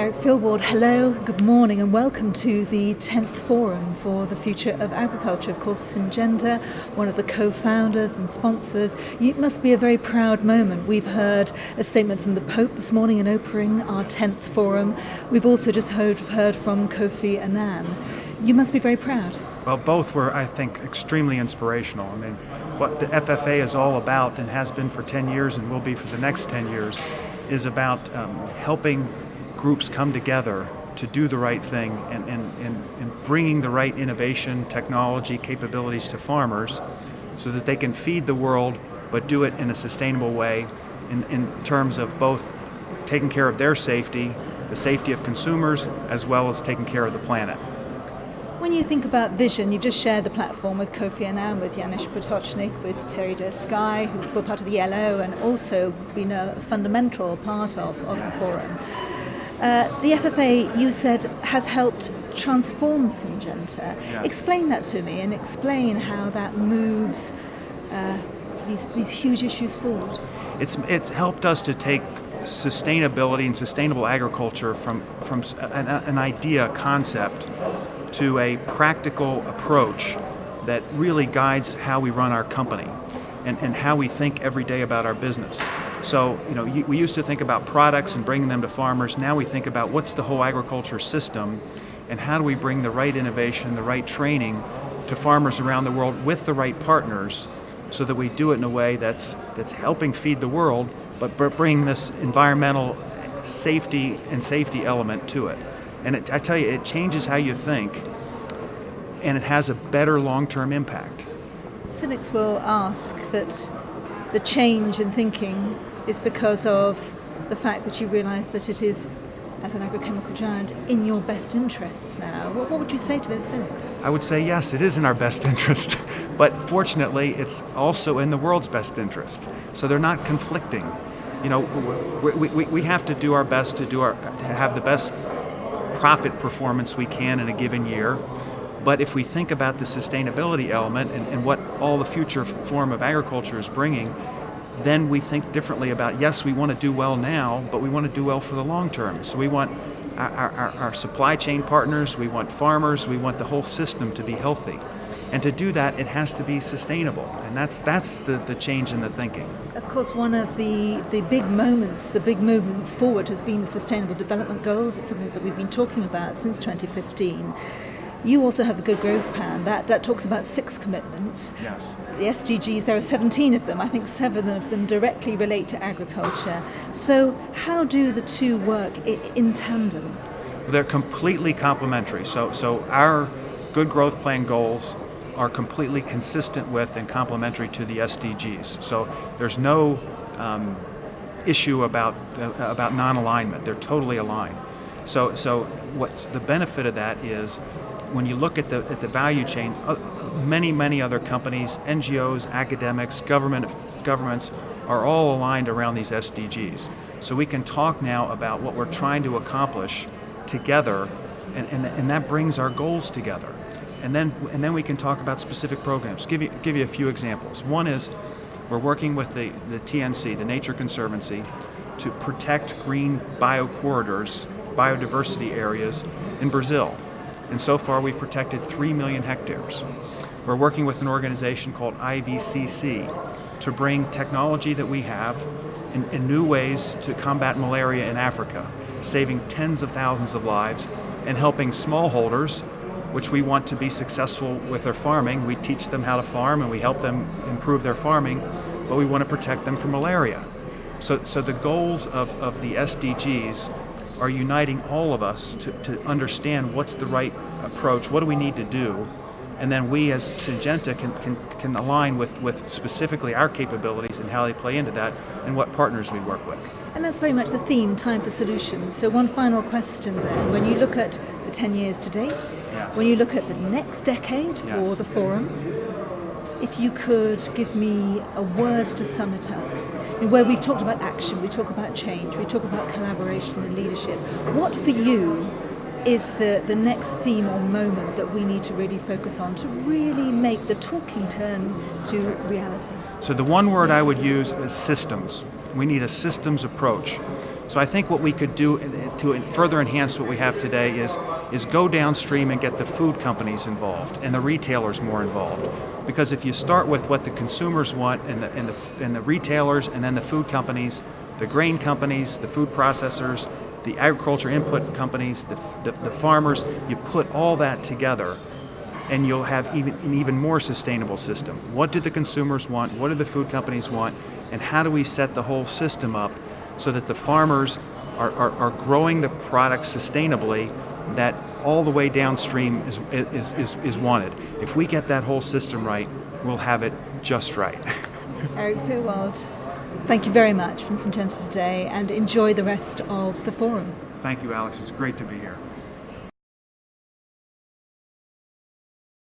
Erik Fyrwald, hello, good morning and welcome to the 10th Forum for the Future of Agriculture. Of course, Syngenta, one of the co-founders and sponsors. It must be a very proud moment. We've heard a statement from the Pope this morning in opening our 10th Forum. We've also just heard from Kofi Annan. You must be very proud. Well, both were, I think, extremely inspirational. I mean, what the FFA is all about and has been for 10 years and will be for the next 10 years is about helping groups come together to do the right thing and bringing the right innovation, technology, capabilities to farmers so that they can feed the world but do it in a sustainable way in terms of both taking care of their safety, the safety of consumers, as well as taking care of the planet. When you think about vision, you've just shared the platform with Kofi Annan, with Janusz Potocznik, with Terry Sky, who's part of the ELO and also been a fundamental part of the forum. The FFA, you said, has helped transform Syngenta. Yes. Explain that to me and explain how that moves these huge issues forward. It's helped us to take sustainability and sustainable agriculture from an idea, concept, to a practical approach that really guides how we run our company and how we think every day about our business. So, we used to think about products and bringing them to farmers. Now we think about what's the whole agriculture system and how do we bring the right innovation, the right training to farmers around the world with the right partners so that we do it in a way that's helping feed the world, but bring this environmental safety element to it. And I tell you, it changes how you think, and it has a better long-term impact. Cynics will ask that the change in thinking is because of the fact that you realise that it is, as an agrochemical giant, in your best interests now. What would you say to those cynics? I would say, yes, it is in our best interest, but fortunately, it's also in the world's best interest. So they're not conflicting. We have to do our best to have the best profit performance we can in a given year. But if we think about the sustainability element and what all the future form of agriculture is bringing, then we think differently about, yes, we want to do well now, but we want to do well for the long term. So we want our supply chain partners, we want farmers, we want the whole system to be healthy. And to do that, it has to be sustainable. And that's the change in the thinking. Of course, one of the big movements forward has been the Sustainable Development Goals. It's something that we've been talking about since 2015. You also have the Good Growth Plan. That talks about 6 commitments. Yes. The SDGs, there are 17 of them. I think 7 of them directly relate to agriculture. So how do the two work in tandem? They're completely complementary. So our Good Growth Plan goals are completely consistent with and complementary to the SDGs. So there's no issue about non-alignment. They're totally aligned. So what's the benefit of that is when you look at the value chain, many other companies, NGOs, academics, governments are all aligned around these SDGs. So we can talk now about what we're trying to accomplish together, and that brings our goals together. And then we can talk about specific programs. Give you a few examples. One is we're working with the TNC, the Nature Conservancy, to protect green biocorridors, biodiversity areas in Brazil. And so far we've protected 3 million hectares. We're working with an organization called IVCC to bring technology that we have in new ways to combat malaria in Africa, saving tens of thousands of lives and helping smallholders, which we want to be successful with their farming. We teach them how to farm and we help them improve their farming, but we want to protect them from malaria. So the goals of the SDGs are uniting all of us to understand what's the right approach, what do we need to do, and then we as Syngenta can align with specifically our capabilities and how they play into that and what partners we work with. And that's very much the theme, time for solutions. So one final question then, when you look at the 10 years to date, yes, when you look at the next decade for yes, the forum, if you could give me a word to sum it up, where we've talked about action, we talk about change, we talk about collaboration and leadership, what for you is the next theme or moment that we need to really focus on to really make the talking turn to reality? So the one word I would use is systems. We need a systems approach. So I think what we could do to further enhance what we have today is go downstream and get the food companies involved and the retailers more involved. Because if you start with what the consumers want and the retailers and then the food companies, the grain companies, the food processors, the agriculture input companies, the farmers, you put all that together and you'll have an even more sustainable system. What do the consumers want? What do the food companies want? And how do we set the whole system up so that the farmers are growing the products sustainably that all the way downstream is wanted? If we get that whole system right, we'll have it just right. Erik Fyrwald, thank you very much from Syngenta today, and enjoy the rest of the forum. Thank you, Alex. It's great to be here.